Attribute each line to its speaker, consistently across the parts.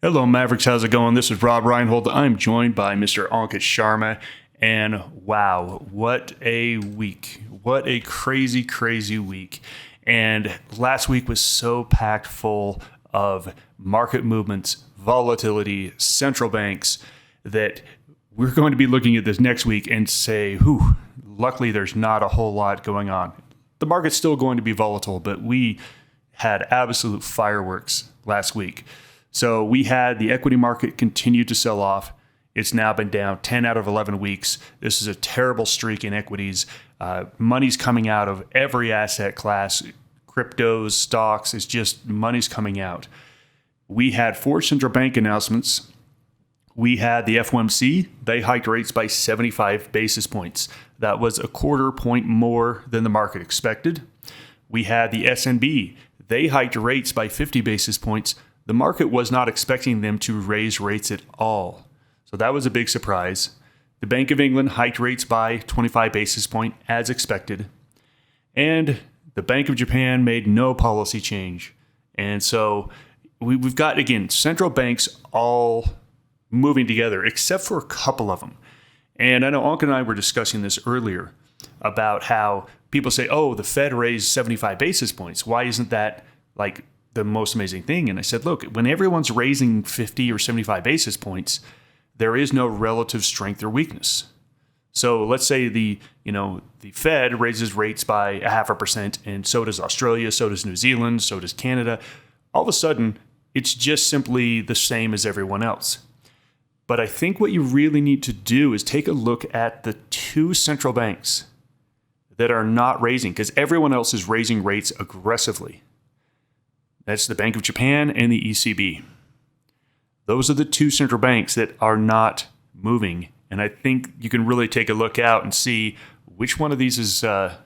Speaker 1: Hello, Mavericks. How's it going? This is Rob Reinhold. I'm joined by Mr. Ankit Sharma. And wow, what a week. What a crazy, crazy week. And last week was so packed full of market movements, volatility, central banks, that we're going to be looking at this next week and say, whew, luckily there's not a whole lot going on. The market's still going to be volatile, but we had absolute fireworks last week. So we had the equity market continue to sell off. It's now been down 10 out of 11 weeks. This is a terrible streak in equities. Money's coming out of every asset class, cryptos, stocks. It's just money's coming out. We had 4 central bank announcements. We had the FOMC. They hiked rates by 75 basis points. That was a quarter point more than the market expected. We had the SNB. They hiked rates by 50 basis points. The market was not expecting them to raise rates at all. So that was a big surprise. The Bank of England hiked rates by 25 basis points as expected. And the Bank of Japan made no policy change. And so we've got, again, central banks all moving together, except for a couple of them. And I know Ankit and I were discussing this earlier about how people say, oh, the Fed raised 75 basis points. Why isn't that like the most amazing thing? And I said, look, when everyone's raising 50 or 75 basis points, there is no relative strength or weakness. So let's say the Fed raises rates by 0.5%, and so does Australia, so does New Zealand, so does Canada. All of a sudden, it's just simply the same as everyone else. But I think what you really need to do is take a look at the 2 central banks that are not raising, because everyone else is raising rates aggressively. That's the Bank of Japan and the ECB. Those are the 2 central banks that are not moving. And I think you can really take a look out and see which one of these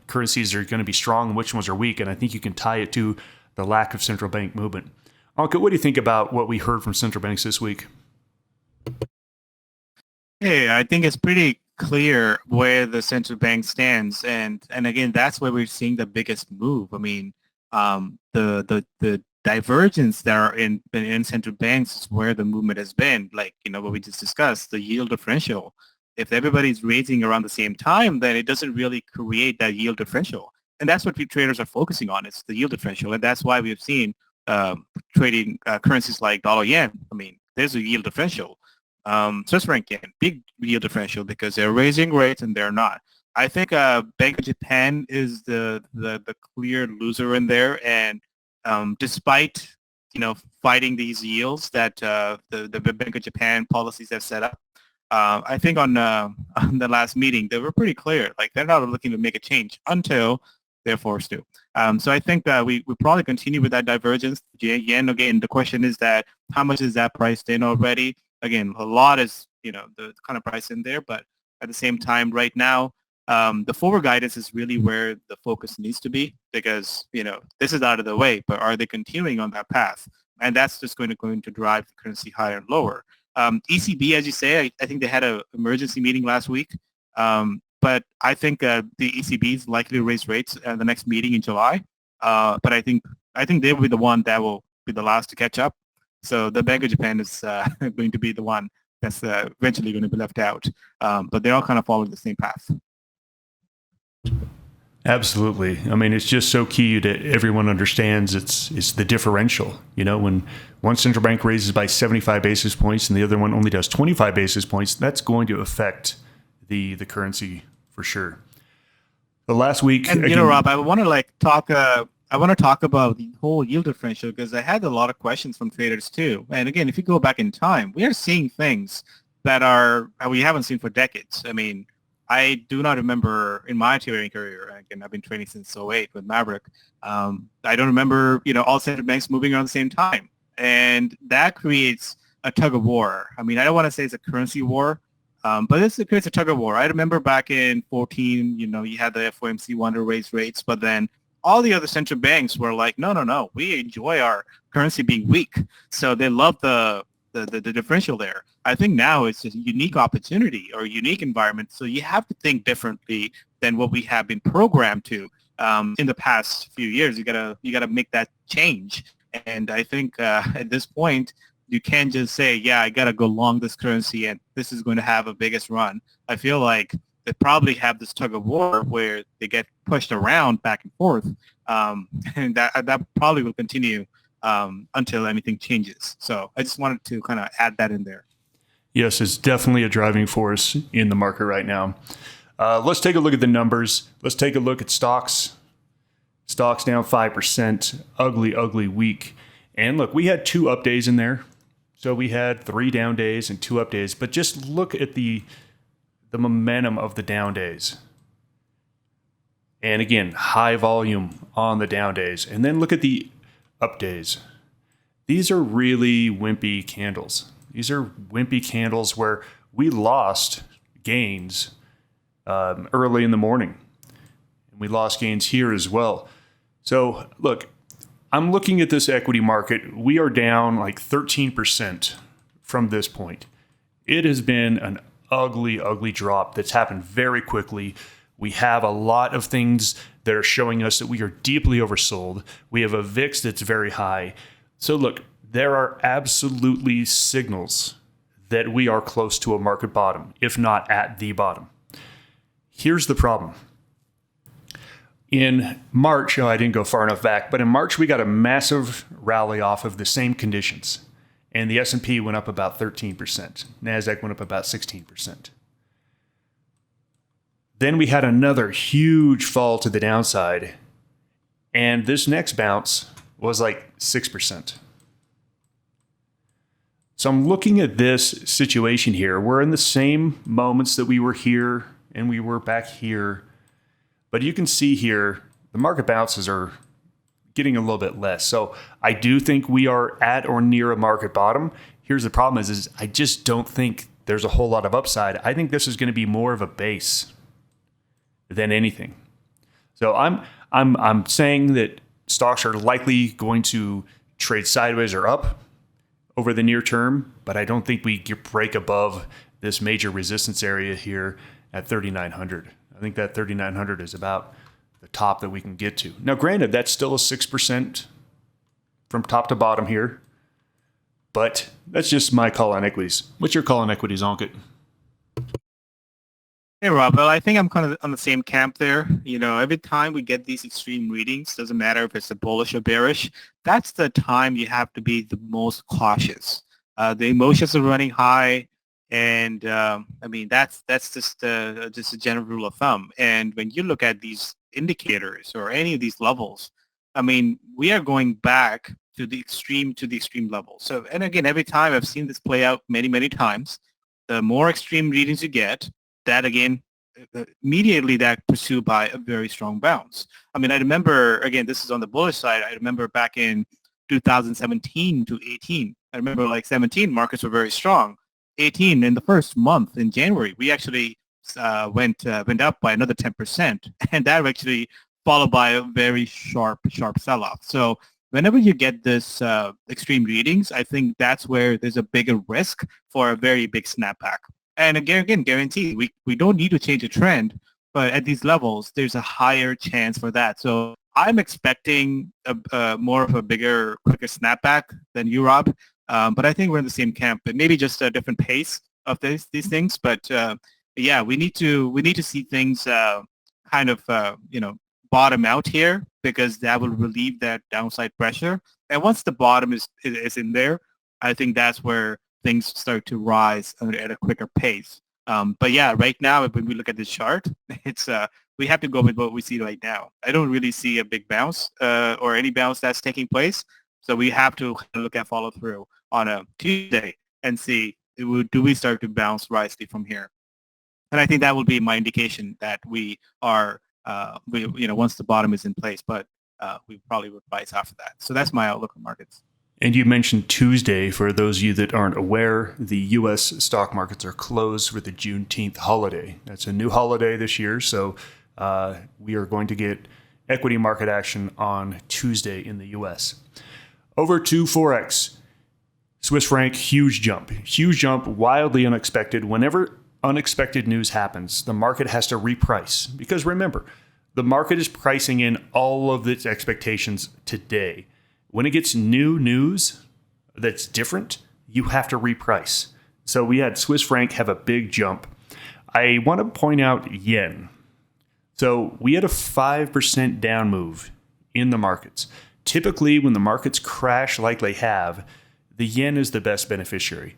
Speaker 1: currencies are going to be strong and which ones are weak. And I think you can tie it to the lack of central bank movement. Ankit, what do you think about what we heard from central banks this week?
Speaker 2: Hey, I think it's pretty clear where the central bank stands, and again, that's where we're seeing the biggest move. I mean, the divergence that are in central banks is where the movement has been. Like what we just discussed, the yield differential. If everybody's raising around the same time, then it doesn't really create that yield differential, and that's what we traders are focusing on. It's the yield differential, and that's why we've seen trading currencies like dollar yen. I mean, there's a yield differential. Swiss franc yen, big yield differential because they're raising rates and they're not. I think Bank of Japan is the clear loser in there, and despite fighting these yields that the Bank of Japan policies have set up, I think on the last meeting they were pretty clear. Like they're not looking to make a change until they're forced to. So I think we probably continue with that divergence. Yen again. The question is that how much is that priced in already? Again, a lot is, the kind of price in there, but at the same time, right now, the forward guidance is really where the focus needs to be because, this is out of the way, but are they continuing on that path? And that's just going to drive the currency higher and lower. ECB, as you say, I think they had an emergency meeting last week, but I think the ECB is likely to raise rates at the next meeting in July. But I think they'll be the one that will be the last to catch up. So the Bank of Japan is going to be the one that's eventually going to be left out. But they're all kind of following the same path.
Speaker 1: Absolutely. I mean, it's just so key that everyone understands it's the differential. When one central bank raises by 75 basis points and the other one only does 25 basis points, that's going to affect the currency for sure. The last week,
Speaker 2: and again, Rob, I want to talk about the whole yield differential because I had a lot of questions from traders too. And again, if you go back in time, we are seeing things that we haven't seen for decades. I mean, I do not remember in my trading career, again, I've been trading since '08 with Maverick. I don't remember, all central banks moving around the same time. And that creates a tug of war. I mean, I don't want to say it's a currency war, but it creates a tug of war. I remember back in 14, you had the FOMC wanted to raise rates, but then all the other central banks were like, no, we enjoy our currency being weak. So they love the differential there. I think now it's a unique opportunity or a unique environment. So you have to think differently than what we have been programmed to in the past few years. You gotta make that change. And I think at this point, you can't just say, yeah, I got to go long this currency and this is going to have a biggest run. I feel like they probably have this tug of war where they get pushed around back and forth. And that probably will continue until anything changes. So I just wanted to kind of add that in there.
Speaker 1: Yes, it's definitely a driving force in the market right now. Let's take a look at the numbers. Let's take a look at stocks. Stocks down 5%. Ugly, ugly week. And look, we had 2 up days in there. So we had 3 down days and 2 up days. But just look at the momentum of the down days. And again, high volume on the down days. And then look at the up days. These are really wimpy candles. These are wimpy candles where we lost gains early in the morning. And we lost gains here as well. So look, I'm looking at this equity market. We are down like 13% from this point. It has been an ugly, ugly drop that's happened very quickly. We have a lot of things that are showing us that we are deeply oversold. We have a VIX that's very high. So look, there are absolutely signals that we are close to a market bottom, if not at the bottom. Here's the problem. In March, I didn't go far enough back, but in March we got a massive rally off of the same conditions. And the S&P went up about 13%. NASDAQ went up about 16%. Then we had another huge fall to the downside. And this next bounce was like 6%. So I'm looking at this situation here. We're in the same moments that we were here and we were back here. But you can see here, the market bounces are getting a little bit less. So I do think we are at or near a market bottom. Here's the problem is I just don't think there's a whole lot of upside. I think this is going to be more of a base than anything. So I'm saying that stocks are likely going to trade sideways or up over the near term, but I don't think we break above this major resistance area here at 3,900. I think that 3,900 is about the top that we can get to. Now, granted, that's still a 6% from top to bottom here, but that's just my call on equities. What's your call on equities, Ankit?
Speaker 2: Hey, Rob. Well, I think I'm kind of on the same camp there. You know, every time we get these extreme readings, doesn't matter if it's a bullish or bearish, that's the time you have to be the most cautious. The emotions are running high. And I mean, that's just a general rule of thumb. And when you look at these indicators or any of these levels, I mean, we are going back to the extreme level. So, and again, every time I've seen this play out many, many times, the more extreme readings you get, that again, immediately that pursued by a very strong bounce. I mean, I remember, again, this is on the bullish side. I remember back in 2017 to 18, I remember like 17 markets were very strong. 18 in the first month in January, we actually went up by another 10%, and that actually followed by a very sharp sell-off. So whenever you get this extreme readings, I think that's where there's a bigger risk for a very big snapback. And again, guaranteed, we don't need to change a trend, but at these levels, there's a higher chance for that. So I'm expecting a more of a bigger, quicker snapback than you, Rob. But I think we're in the same camp, but maybe just a different pace of these things. But yeah, we need to see things kind of bottom out here, because that will relieve that downside pressure. And once the bottom is in there, I think that's where things start to rise at a quicker pace. But yeah, right now when we look at this chart, it's we have to go with what we see right now. I don't really see a big bounce or any bounce that's taking place. So we have to look at follow through on a Tuesday and see, do we start to bounce wisely from here? And I think that will be my indication that we are, once the bottom is in place, but we probably would rise after that. So that's my outlook on markets.
Speaker 1: And you mentioned Tuesday. For those of you that aren't aware, the U.S. stock markets are closed for the Juneteenth holiday. That's a new holiday this year, so we are going to get equity market action on Tuesday in the U.S. Over to Forex. Swiss franc, huge jump, wildly unexpected. Whenever unexpected news happens, the market has to reprice. Because remember, the market is pricing in all of its expectations today. When it gets new news that's different, you have to reprice. So we had Swiss franc have a big jump. I want to point out yen. So we had a 5% down move in the markets. Typically, when the markets crash like they have, the yen is the best beneficiary.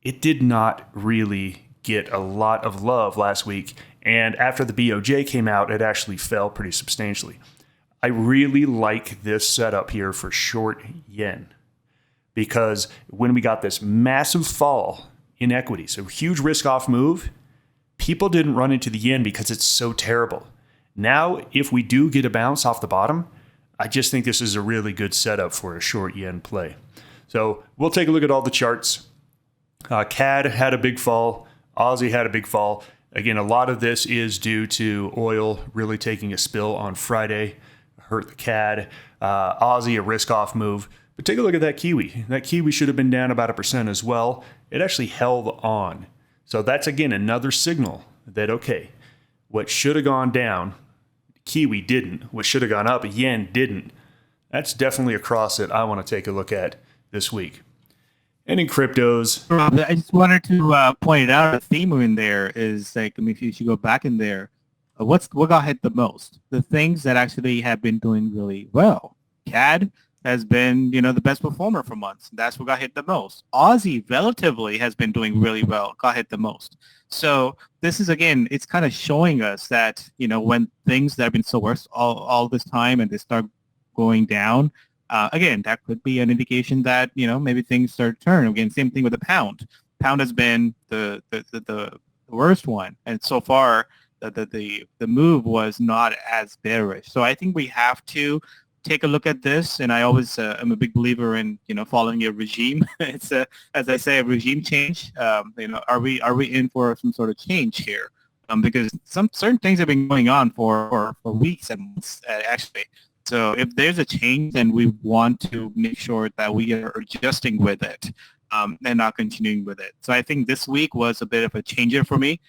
Speaker 1: It did not really get a lot of love last week, and after the BOJ came out, it actually fell pretty substantially. I really like this setup here for short yen because when we got this massive fall in equities, a huge risk-off move, people didn't run into the yen because it's so terrible. Now, if we do get a bounce off the bottom, I just think this is a really good setup for a short yen play. So we'll take a look at all the charts. CAD had a big fall. Aussie had a big fall. Again, a lot of this is due to oil really taking a spill on Friday, hurt the CAD. Aussie, a risk-off move. But take a look at that Kiwi. That Kiwi should have been down about 1% as well. It actually held on. So that's, again, another signal that, okay, what should have gone down, Kiwi didn't. What should have gone up, yen didn't. That's definitely a cross that I want to take a look at this week. And in cryptos,
Speaker 2: I just wanted to point it out. A theme in there is like, I mean, if you should go back in there, what got hit the most? The things that actually have been doing really well. CAD has been, the best performer for months. That's what got hit the most. Aussie relatively has been doing really well, got hit the most. So this is, again, it's kind of showing us that, when things that have been so worse all this time and they start going down, again, that could be an indication that, maybe things start to turn. Again, same thing with the pound. Pound has been the worst one. And so far, the move was not as bearish. So I think we have to take a look at this. And I always am a big believer in, following a regime. It's, as I say, a regime change. Are we in for some sort of change here? Because some certain things have been going on for weeks and months, actually. So if there's a change, then we want to make sure that we are adjusting with it and not continuing with it. So I think this week was a bit of a changer for me.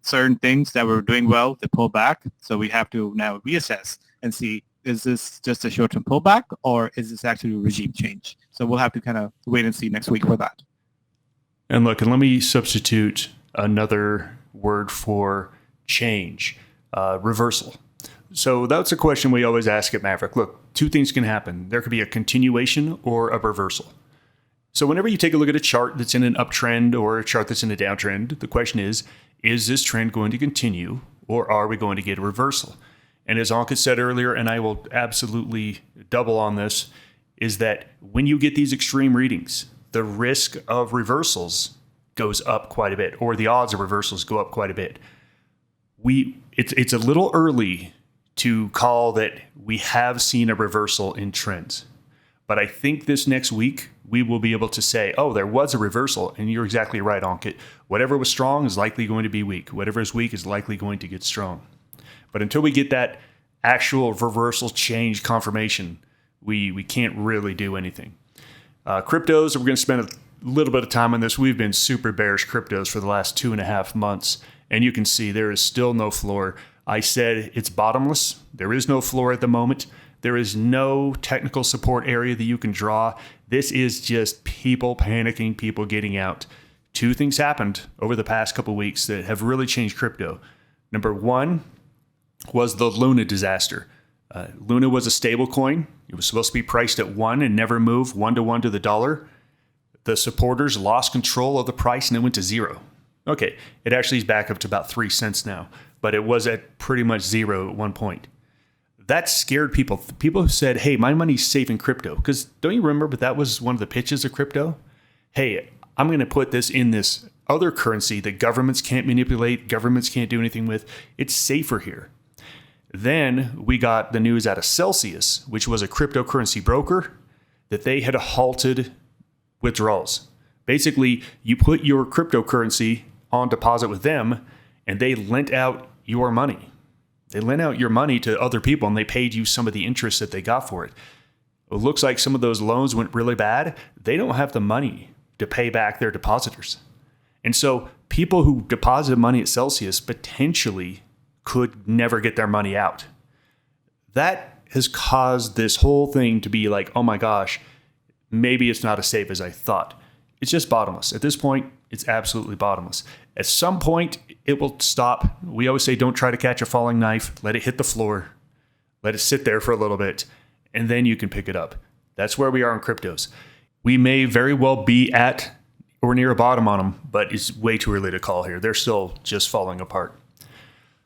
Speaker 2: Certain things that were doing well, they pull back. So we have to now reassess and see, is this just a short-term pullback or is this actually a regime change? So we'll have to kind of wait and see next week for that.
Speaker 1: And look, and let me substitute another word for change, reversal. So that's a question we always ask at Maverick. Look, two things can happen. There could be a continuation or a reversal. So whenever you take a look at a chart that's in an uptrend or a chart that's in a downtrend, the question is this trend going to continue or are we going to get a reversal? And as Ankit said earlier, and I will absolutely double on this, is that when you get these extreme readings, the risk of reversals goes up quite a bit, or the odds of reversals go up quite a bit. It's a little early to call that we have seen a reversal in trends. But I think this next week, we will be able to say, oh, there was a reversal. And you're exactly right, Ankit. Whatever was strong is likely going to be weak. Whatever is weak is likely going to get strong. But until we get that actual reversal change confirmation, we can't really do anything. Cryptos, we're going to spend a little bit of time on this. We've been super bearish cryptos for the last 2.5 months. And you can see there is still no floor. I said it's bottomless. There is no floor at the moment. There is no technical support area that you can draw. This is just people panicking, people getting out. Two things happened over the past couple of weeks that have really changed crypto. Number one was the Luna disaster. Luna was a stable coin. It was supposed to be priced at 1 and never move 1-to-1 to the dollar. The supporters lost control of the price and it went to 0. Okay, it actually is back up to about 3 cents now, but it was at pretty much 0 at one point. That scared people. People said, hey, my money's safe in crypto. Because don't you remember, but that was one of the pitches of crypto? Hey, I'm going to put this in this other currency that governments can't manipulate, governments can't do anything with. It's safer here. Then we got the news out of Celsius, which was a cryptocurrency broker, that they had halted withdrawals. Basically, you put your cryptocurrency on deposit with them, and they lent out your money. They lent out your money to other people, and they paid you some of the interest that they got for it. It looks like some of those loans went really bad. They don't have the money to pay back their depositors. And so people who deposited money at Celsius potentially could never get their money out. That has caused this whole thing to be like, oh my gosh, maybe it's not as safe as I thought. it's just bottomless. At this point, it's absolutely bottomless. At some point, it will stop. We always say don't try to catch a falling knife. Let it hit the floor. Let it sit there for a little bit, and then you can pick it up. That's where we are in cryptos. We may very well be at or near a bottom on them, but it's way too early to call here. They're still just falling apart.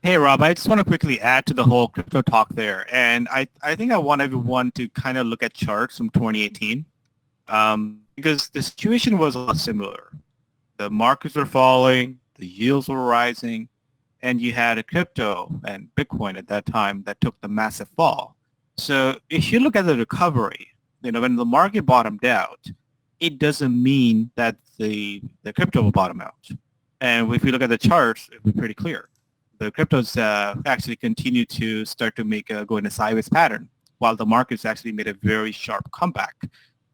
Speaker 2: Hey, Rob, I just want to quickly add to the whole crypto talk there. And I think I want everyone to kind of look at charts from 2018 because the situation was a lot similar. The markets were falling, the yields were rising, and you had a crypto and Bitcoin at that time that took the massive fall. So if you look at the recovery, when the market bottomed out, it doesn't mean that the crypto will bottom out. And if you look at the charts, it'll be pretty clear. The cryptos actually continue to start to go in a sideways pattern, while the markets actually made a very sharp comeback.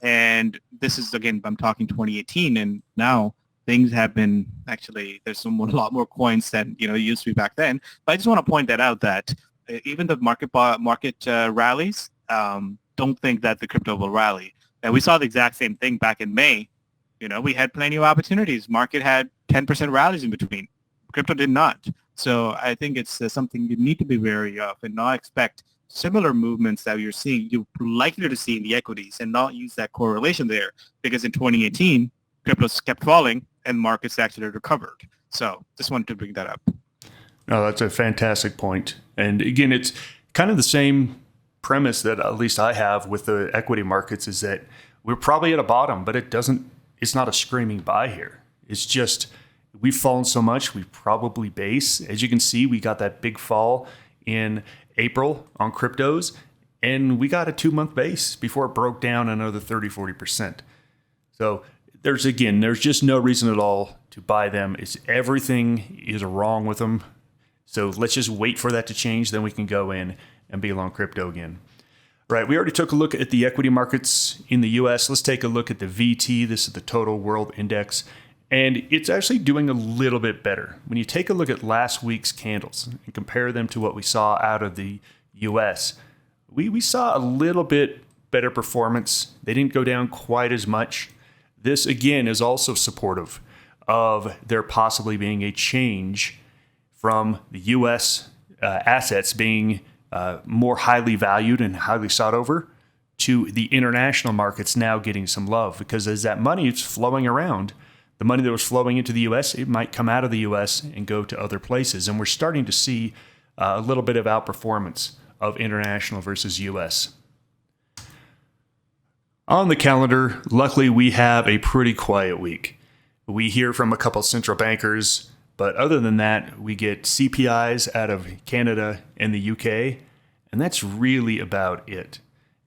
Speaker 2: And this is, again, I'm talking 2018, and now things have been actually, there's a lot more coins than used to be back then. But I just want to point that out that even the market rallies, don't think that the crypto will rally. And we saw the exact same thing back in May. We had plenty of opportunities. Market had 10% rallies in between. Crypto did not. So I think it's something you need to be wary of and not expect similar movements that you're likely to see in the equities and not use that correlation there, because in 2018, cryptos kept falling and markets actually recovered. So just wanted to bring that up.
Speaker 1: No, that's a fantastic point. And again, it's kind of the same premise that at least I have with the equity markets, is that we're probably at a bottom, but it's not a screaming buy here. It's just, we've fallen so much, we probably base. As you can see, we got that big fall in April on cryptos, and we got a 2-month base before it broke down another 30-40%. So there's just no reason at all to buy them. Everything is wrong with them. So let's just wait for that to change, then we can go in and be along crypto again. Right, we already took a look at the equity markets in the US. Let's take a look at the VT. This is the total world index. And it's actually doing a little bit better. When you take a look at last week's candles and compare them to what we saw out of the US, we saw a little bit better performance. They didn't go down quite as much. This, again, is also supportive of there possibly being a change from the US assets being more highly valued and highly sought over to the international markets now getting some love. Because as that money is flowing around, the money that was flowing into the U.S., it might come out of the U.S. and go to other places. And we're starting to see a little bit of outperformance of international versus U.S. On the calendar, luckily, we have a pretty quiet week. We hear from a couple central bankers, but other than that, we get CPIs out of Canada and the UK, and that's really about it.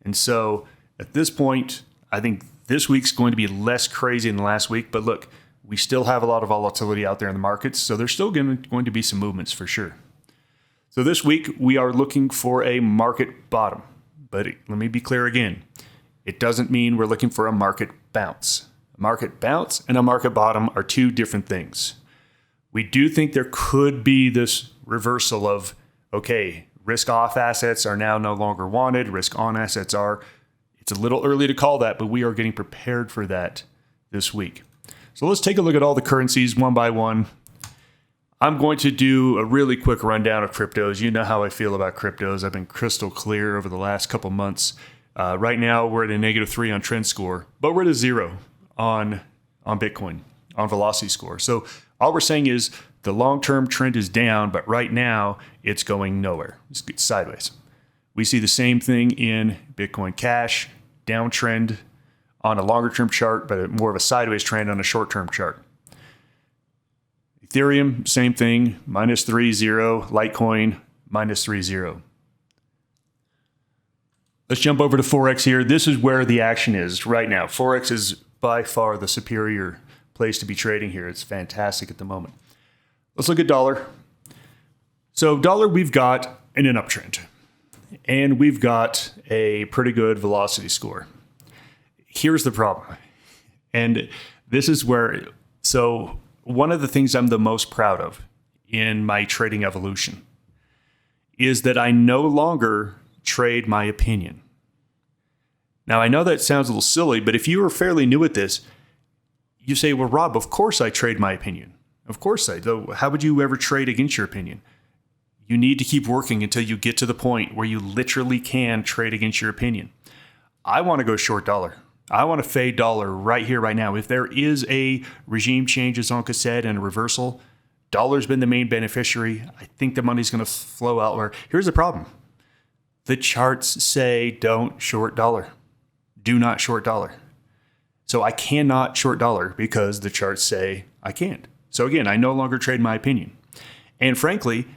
Speaker 1: And so at this point, I think this week's going to be less crazy than last week, but look, we still have a lot of volatility out there in the markets, so there's still going to be some movements for sure. So this week, we are looking for a market bottom. But let me be clear again. It doesn't mean we're looking for a market bounce. A market bounce and a market bottom are two different things. We do think there could be this reversal of, okay, risk-off assets are now no longer wanted, risk-on assets are. It's a little early to call that, but we are getting prepared for that this week. So let's take a look at all the currencies one by one. I'm going to do a really quick rundown of cryptos. You know how I feel about cryptos. I've been crystal clear over the last couple months. Right now, we're at a -3 on trend score, but we're at a 0 on Bitcoin, on velocity score. So all we're saying is the long-term trend is down, but right now it's going nowhere. It's sideways. We see the same thing in Bitcoin Cash, downtrend on a longer-term chart, but more of a sideways trend on a short-term chart. Ethereum, same thing, -3.0. Litecoin, -3.0. Let's jump over to Forex here. This is where the action is right now. Forex is by far the superior place to be trading here. It's fantastic at the moment. Let's look at dollar. So dollar, we've got an uptrend, and we've got a pretty good velocity score. Here's the problem. And this is where, so one of the things I'm the most proud of in my trading evolution is that I no longer trade my opinion. Now, I know that sounds a little silly, but if you are fairly new at this, You say, well, Rob, of course I trade my opinion. Of course I do. How would you ever trade against your opinion? You need to keep working until you get to the point where you literally can trade against your opinion. I want to go short dollar. I want to fade dollar right here, right now. If there is a regime change, as Anka said, and a reversal, dollar's been the main beneficiary. I think the money's going to flow out. Or here's the problem. The charts say don't short dollar. Do not short dollar. So I cannot short dollar because the charts say I can't. So again, I no longer trade my opinion. And frankly,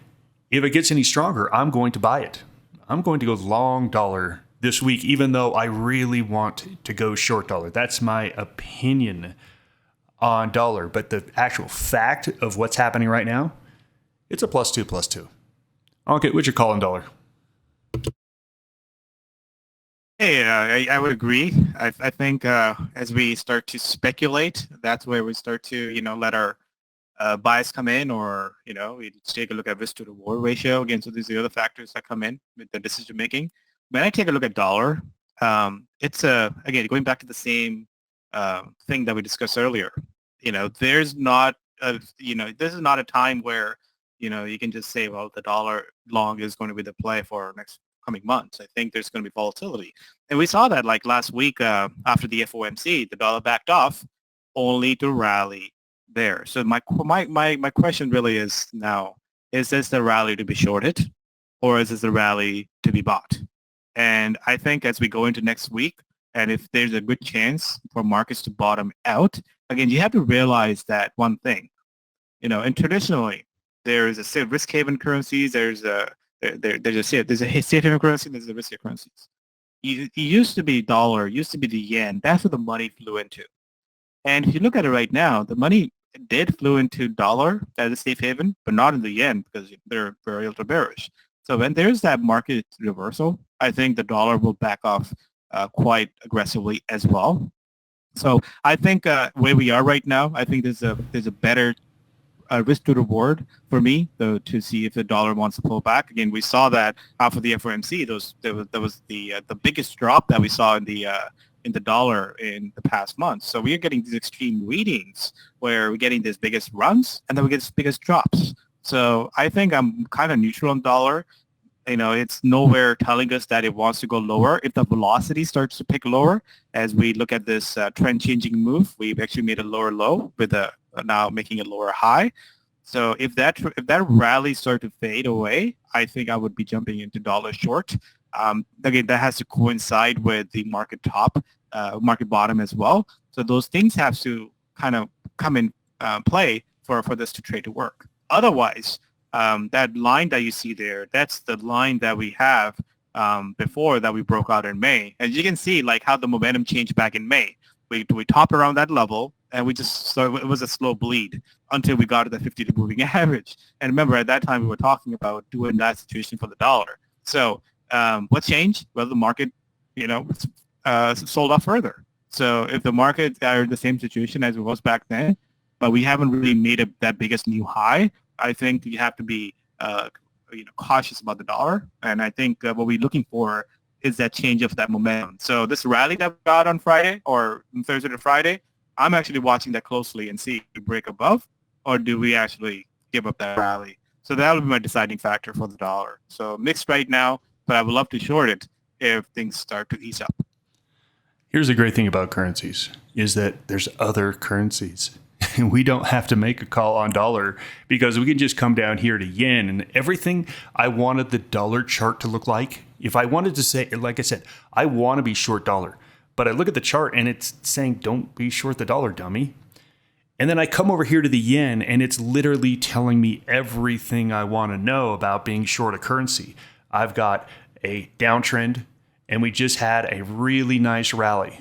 Speaker 1: if it gets any stronger, I'm going to buy it. I'm going to go long dollar this week, even though I really want to go short dollar. That's my opinion on dollar. But the actual fact of what's happening right now, it's a +2. Okay, what's your call on dollar?
Speaker 2: Hey, I would agree. I think as we start to speculate, that's where we start to, let our bias come in, or, we take a look at risk to reward ratio. Again, so these are the other factors that come in with the decision making. When I take a look at dollar, it's again, going back to the same thing that we discussed earlier. There's not this is not a time where, you can just say, well, the dollar long is going to be the play for next coming months. I think there's going to be volatility. And we saw that like last week after the FOMC, the dollar backed off only to rally there. So my question really is now, is this the rally to be shorted, or is this a rally to be bought? And I think as we go into next week, and if there's a good chance for markets to bottom out, again, you have to realize that one thing, and traditionally there is a risk haven currencies, there's a safe haven currency, there's a riskier currencies. It used to be dollar, used to be the yen. That's where the money flew into. And if you look at it right now, the money did flew into dollar as a safe haven, but not in the yen because they're very ultra bearish. So when there's that market reversal, I think the dollar will back off quite aggressively as well. So I think where we are right now, I think there's a better risk to reward for me, though, to see if the dollar wants to pull back. Again, we saw that after the FOMC, there was the biggest drop that we saw in the dollar in the past month. So we are getting these extreme readings where we're getting these biggest runs and then we get these biggest drops. So I think I'm kind of neutral on dollar. It's nowhere telling us that it wants to go lower. If the velocity starts to pick lower, as we look at this trend-changing move, we've actually made a lower low with now making a lower high. So if that rally starts to fade away, I think I would be jumping into dollar short. Again, that has to coincide with the market top, market bottom as well. So those things have to kind of come in play for this to trade to work. Otherwise, that line that you see there, that's the line that we have before that we broke out in May. And you can see like how the momentum changed back in May. We topped around that level, and we just so it was a slow bleed until we got to the 50-day moving average. And remember, at that time, we were talking about doing that situation for the dollar. So what changed? Well, the market, sold off further. So if the market are in the same situation as it was back then, but we haven't really made that biggest new high, I think you have to be cautious about the dollar. And I think what we're looking for is that change of that momentum. So this rally that we got on Friday or Thursday to Friday, I'm actually watching that closely and see if we break above or do we actually give up that rally. So that will be my deciding factor for the dollar. So mixed right now, but I would love to short it if things start to ease up.
Speaker 1: Here's the great thing about currencies is that there's other currencies. We don't have to make a call on dollar because we can just come down here to yen and everything I wanted the dollar chart to look like. If I wanted to say, like I said, I want to be short dollar, but I look at the chart and it's saying, don't be short the dollar, dummy. And then I come over here to the yen and it's literally telling me everything I want to know about being short a currency. I've got a downtrend and we just had a really nice rally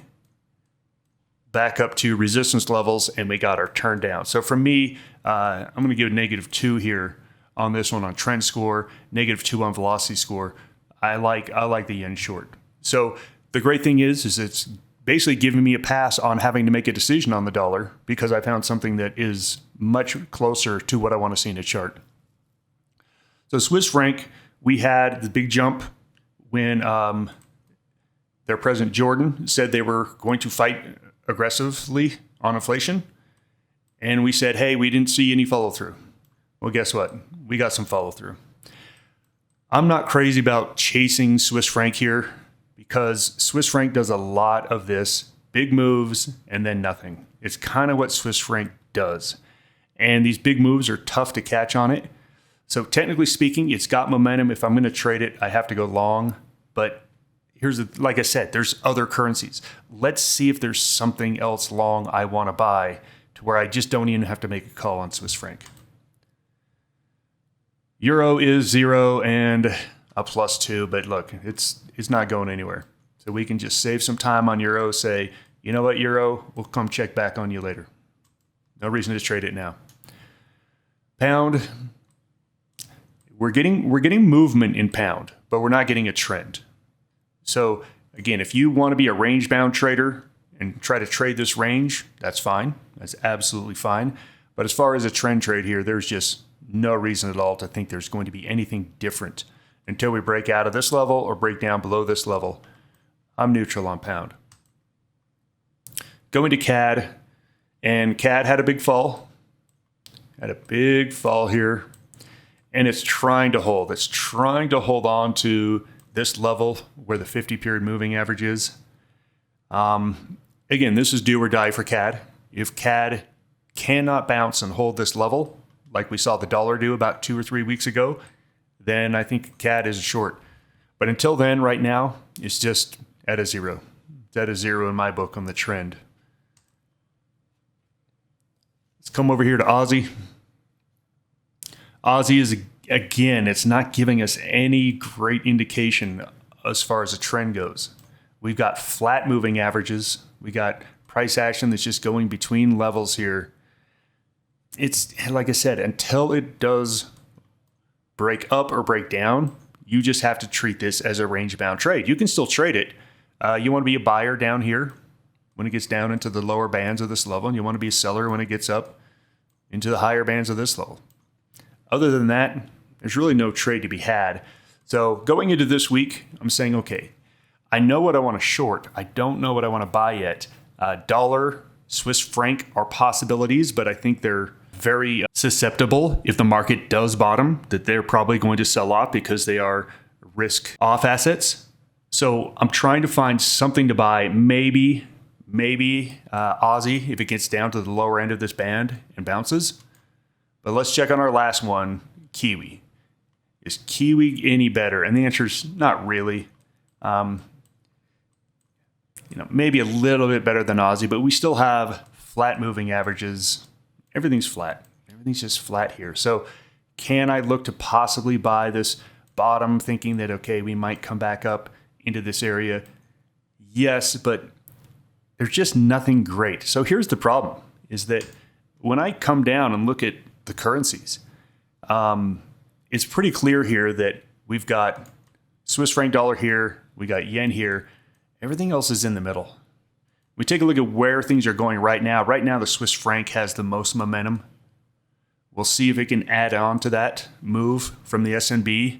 Speaker 1: back up to resistance levels and we got our turn down. So for me, I'm going to give -2 here on this one on trend score, -2 on velocity score. I like the yen short. So the great thing is it's basically giving me a pass on having to make a decision on the dollar because I found something that is much closer to what I want to see in a chart. So Swiss franc, we had the big jump when their president Jordan said they were going to fight aggressively on inflation. And we said, hey, we didn't see any follow through. Well, guess what? We got some follow through. I'm not crazy about chasing Swiss franc here because Swiss franc does a lot of this big moves and then nothing. It's kind of what Swiss franc does. And these big moves are tough to catch on it. So technically speaking, it's got momentum. If I'm going to trade it, I have to go long. But like I said, there's other currencies. Let's see if there's something else long I want to buy to where I just don't even have to make a call on Swiss franc. Euro is 0 and a +2, but look, it's not going anywhere. So we can just save some time on Euro, say, you know what, Euro, we'll come check back on you later. No reason to trade it now. Pound, we're getting movement in pound, but we're not getting a trend. So again, if you want to be a range-bound trader and try to trade this range, that's fine. That's absolutely fine. But as far as a trend trade here, there's just no reason at all to think there's going to be anything different until we break out of this level or break down below this level. I'm neutral on pound. Going to CAD, and CAD had a big fall. Had a big fall here, and it's trying to hold. It's trying to hold on to this level where the 50-period moving average is. Again, this is do or die for CAD. If CAD cannot bounce and hold this level, like we saw the dollar do about 2 or 3 weeks ago, then I think CAD is short. But until then, right now, it's just at a 0. It's at a 0 in my book on the trend. Let's come over here to Aussie. Aussie is, again, it's not giving us any great indication as far as the trend goes. We've got flat moving averages. We got price action that's just going between levels here. It's, like I said, until it does break up or break down, you just have to treat this as a range-bound trade. You can still trade it. You want to be a buyer down here when it gets down into the lower bands of this level, and you want to be a seller when it gets up into the higher bands of this level. Other than that, there's really no trade to be had. So going into this week, I'm saying, okay, I know what I want to short. I don't know what I want to buy yet. Dollar, Swiss franc are possibilities, but I think they're very susceptible if the market does bottom, that they're probably going to sell off because they are risk off assets. So I'm trying to find something to buy, maybe Aussie if it gets down to the lower end of this band and bounces. But let's check on our last one, Kiwi. Is Kiwi any better? And the answer is not really. Maybe a little bit better than Aussie, but we still have flat moving averages. Everything's flat. Everything's just flat here. So can I look to possibly buy this bottom thinking that, okay, we might come back up into this area? Yes, but there's just nothing great. So here's the problem, is that when I come down and look at the currencies, it's pretty clear here that we've got Swiss franc dollar here, we got yen here, everything else is in the middle. We take a look at where things are going right now. Right now, the Swiss franc has the most momentum. We'll see if it can add on to that move from the SNB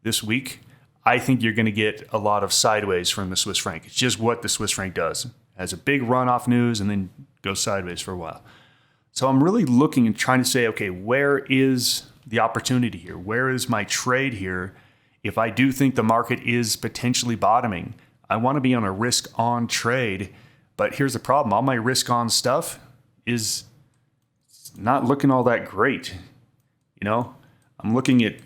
Speaker 1: this week. I think you're going to get a lot of sideways from the Swiss franc. It's just what the Swiss franc does. It has a big run off news and then goes sideways for a while. So I'm really looking and trying to say, okay, where is the opportunity here? Where is my trade here? If I do think the market is potentially bottoming, I want to be on a risk-on trade. But here's the problem. All my risk-on stuff is not looking all that great. I'm looking at,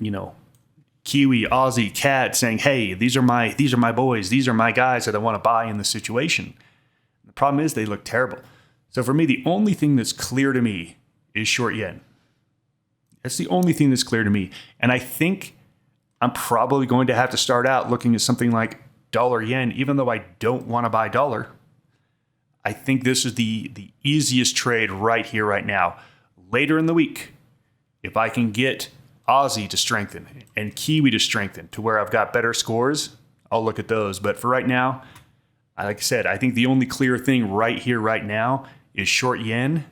Speaker 1: Kiwi, Aussie, CAD saying, hey, these are my boys. These are my guys that I want to buy in this situation. The problem is they look terrible. So for me, the only thing that's clear to me is short yen. That's the only thing that's clear to me. And I think I'm probably going to have to start out looking at something like dollar yen, even though I don't want to buy dollar. I think this is the easiest trade right here, right now. Later in the week, if I can get Aussie to strengthen and Kiwi to strengthen to where I've got better scores, I'll look at those. But for right now, like I said, I think the only clear thing right here, right now is short yen.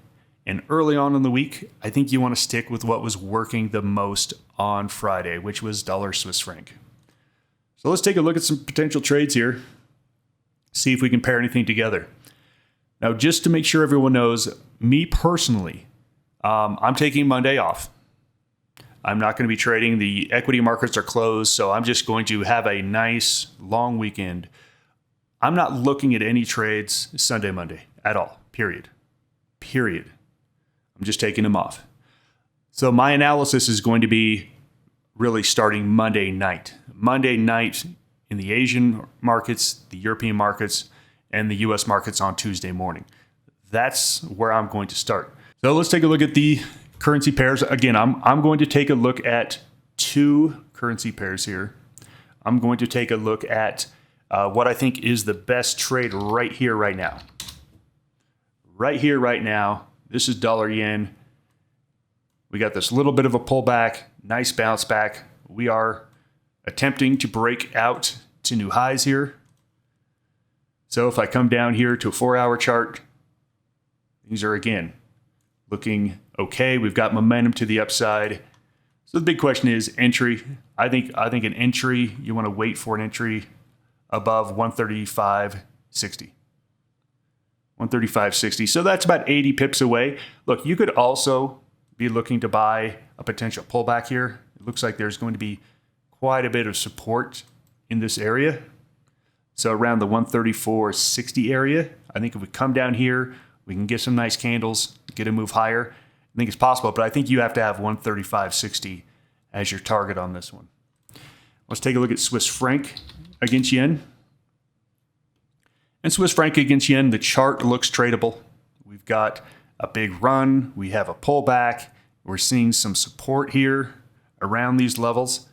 Speaker 1: And early on in the week, I think you want to stick with what was working the most on Friday, which was dollar Swiss franc. So let's take a look at some potential trades here. See if we can pair anything together. Now, just to make sure everyone knows, me personally, I'm taking Monday off. I'm not going to be trading. The equity markets are closed, so I'm just going to have a nice long weekend. I'm not looking at any trades Sunday, Monday at all, period. Period. I'm just taking them off. So my analysis is going to be really starting Monday night. Monday night in the Asian markets, the European markets, and the US markets on Tuesday morning. That's where I'm going to start. So let's take a look at the currency pairs. Again, I'm going to take a look at two currency pairs here. I'm going to take a look at what I think is the best trade right here, right now. Right here, right now. This is dollar yen. We got this little bit of a pullback, nice bounce back. We are attempting to break out to new highs here. So if I come down here to a 4-hour chart, these are again looking okay. We've got momentum to the upside. So the big question is entry. I think an entry, you want to wait for an entry above 135.60. 135.60. So that's about 80 pips away. Look, you could also be looking to buy a potential pullback here. It looks like there's going to be quite a bit of support in this area. So around the 134.60 area, I think if we come down here, we can get some nice candles, get a move higher. I think it's possible, but I think you have to have 135.60 as your target on this one. Let's take a look at Swiss franc against yen. And Swiss franc against yen, the chart looks tradable. We've got a big run. We have a pullback. We're seeing some support here around these levels.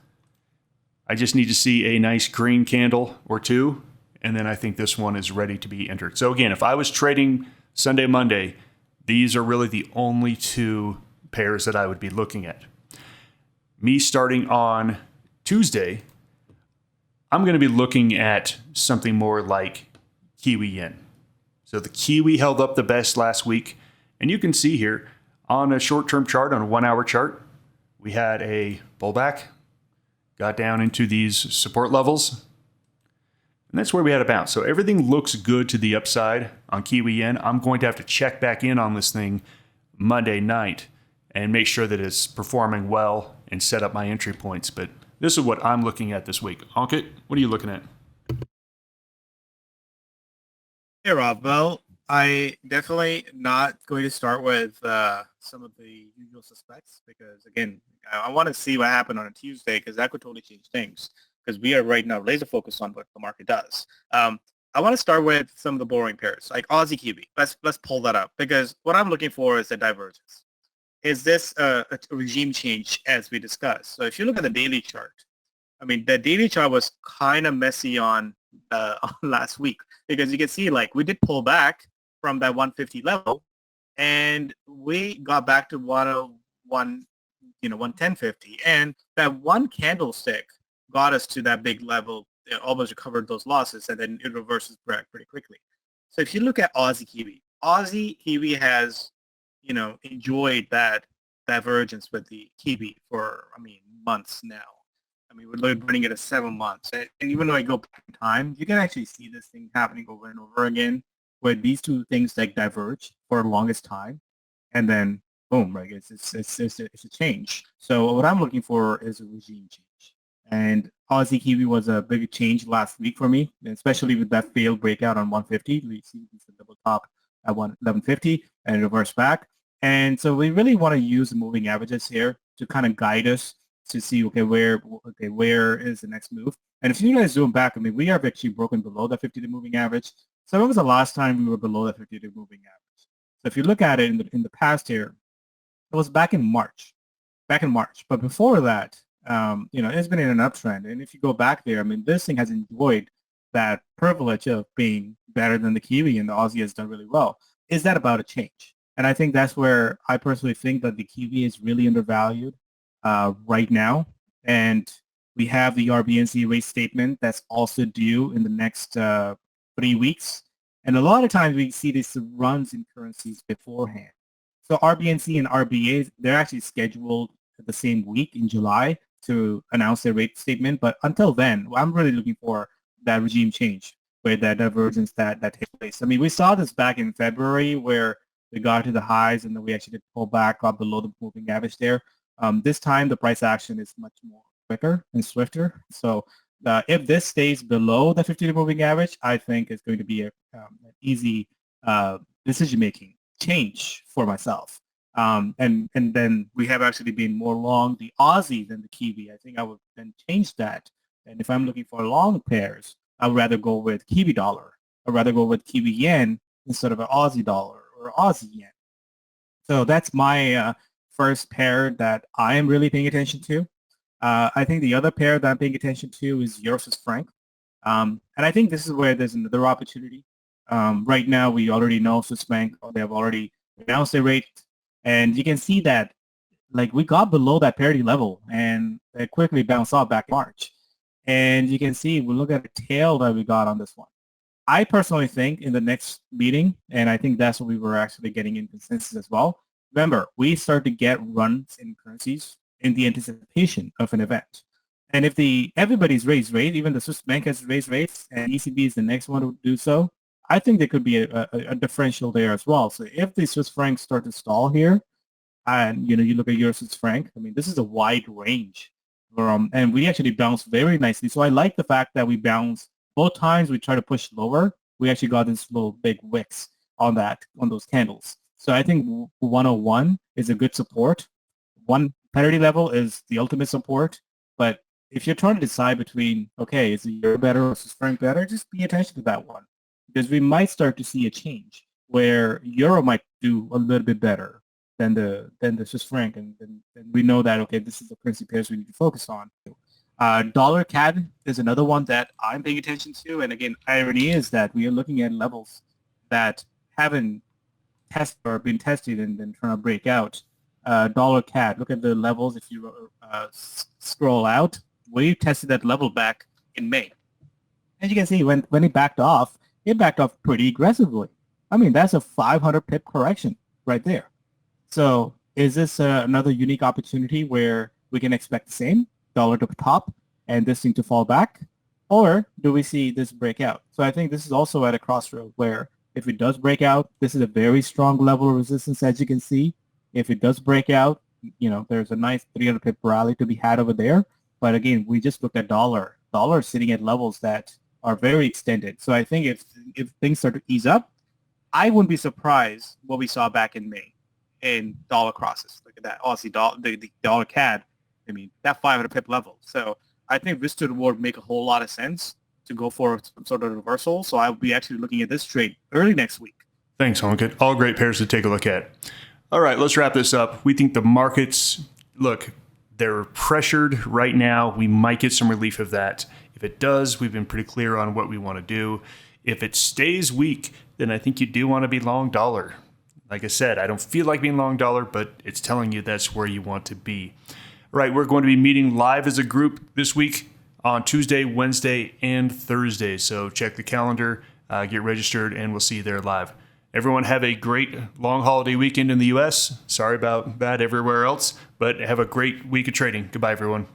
Speaker 1: I just need to see a nice green candle or two, and then I think this one is ready to be entered. So again, if I was trading Sunday, Monday, these are really the only two pairs that I would be looking at. Me starting on Tuesday, I'm going to be looking at something more like Kiwi yen. So the Kiwi held up the best last week. And you can see here on a short-term chart, on a 1-hour chart, we had a pullback, got down into these support levels, and that's where we had a bounce. So everything looks good to the upside on Kiwi yen. I'm going to have to check back in on this thing Monday night and make sure that it's performing well and set up my entry points. But this is what I'm looking at this week. Ankit, what are you looking at?
Speaker 2: Hey, Rob. Well, I definitely not going to start with some of the usual suspects because, again, I want to see what happened on a Tuesday because that could totally change things because we are right now laser focused on what the market does. I want to start with some of the boring pairs like Aussie Kiwi. Let's pull that up because what I'm looking for is a divergence. Is this a regime change as we discussed? So if you look at the daily chart, I mean, the daily chart was kind of messy on last week because you can see like we did pull back from that 150 level and we got back to 101, 110.50, and that one candlestick got us to that big level. It almost recovered those losses and then it reverses back pretty quickly. So if you look at Aussie Kiwi has, enjoyed that divergence with the Kiwi for, months now. We're running it at 7 months. And even though I go back in time, you can actually see this thing happening over and over again where these two things like diverge for the longest time. And then, boom, right? It's a change. So what I'm looking for is a regime change. And Aussie Kiwi was a big change last week for me, especially with that failed breakout on 150. We see this double top at 1150 and reverse back. And so we really want to use the moving averages here to kind of guide us to see, where is the next move? And if you guys zoom back, we have actually broken below the 50-day moving average. So when was the last time we were below the 50-day moving average? So if you look at it in the past here, it was back in March. But before that, it's been in an uptrend. And if you go back there, this thing has enjoyed that privilege of being better than the Kiwi, and the Aussie has done really well. Is that about a change? And I think that's where I personally think that the Kiwi is really undervalued right now. And we have the RBNC rate statement that's also due in the next 3 weeks. And a lot of times we see these runs in currencies beforehand. So RBNC and RBA, they're actually scheduled the same week in July to announce their rate statement. But until then, I'm really looking for that regime change where that divergence that takes place. We saw this back in February where We got to the highs, and then we actually did pull back, got below the moving average there. This time, the price action is much more quicker and swifter. So if this stays below the 50-day moving average, I think it's going to be an easy decision-making change for myself. And then we have actually been more long the Aussie than the Kiwi. I think I would then change that. And if I'm looking for long pairs, I would rather go with Kiwi dollar. I'd rather go with Kiwi yen instead of an Aussie dollar or Aussie yen. So that's my first pair that I am really paying attention to. I think the other pair that I'm paying attention to is Euro Swiss franc. And I think this is where there's another opportunity. Right now, we already know Swiss franc, they have already announced their rate. And you can see that like we got below that parity level and it quickly bounced off back in March. And you can see, we look at the tail that we got on this one. I personally think in the next meeting, and I think that's what we were actually getting in consensus as well. Remember, we start to get runs in currencies in the anticipation of an event. And if everybody's raised rate, even the Swiss bank has raised rates, and ECB is the next one to do so, I think there could be a differential there as well. So if the Swiss francs start to stall here, and you look at Euro Swiss franc, I mean, this is a wide range, and we actually bounced very nicely. So I like the fact that we bounced both times. We try to push lower. We actually got this little big wicks on those candles. So I think 101 is a good support. One parity level is the ultimate support. But if you're trying to decide between, okay, is the euro better or Swiss franc better, just pay attention to that one, because we might start to see a change where euro might do a little bit better than the Swiss franc, and we know that, okay, this is the currency pairs we need to focus on. Dollar CAD is another one that I'm paying attention to, and again, irony is that we are looking at levels that haven't tested or been tested and then trying to break out. Dollar CAD, look at the levels. If you scroll out, we tested that level back in May. As you can see, when it backed off pretty aggressively. I mean, that's a 500 pip correction right there. So is this another unique opportunity where we can expect the same, dollar to top, and this thing to fall back? Or do we see this break out? So I think this is also at a crossroad where if it does break out, this is a very strong level of resistance, as you can see. If it does break out, there's a nice 300 pip rally to be had over there. But again, we just looked at dollar sitting at levels that are very extended. So I think if things start to ease up, I wouldn't be surprised what we saw back in May in dollar crosses. Look at that Aussie dollar, the dollar CAD. I mean, that 500 pip level. So I think risk to reward make a whole lot of sense to go for some sort of reversal. So I'll be actually looking at this trade early next week.
Speaker 1: Thanks, Ankit. All great pairs to take a look at. All right, let's wrap this up. We think the markets, look, they're pressured right now. We might get some relief of that. If it does, we've been pretty clear on what we want to do. If it stays weak, then I think you do want to be long dollar. Like I said, I don't feel like being long dollar, but it's telling you that's where you want to be. All right, we're going to be meeting live as a group this week on Tuesday, Wednesday, and Thursday. So check the calendar, get registered, and we'll see you there live. Everyone have a great long holiday weekend in the U.S. Sorry about that everywhere else, but have a great week of trading. Goodbye, everyone.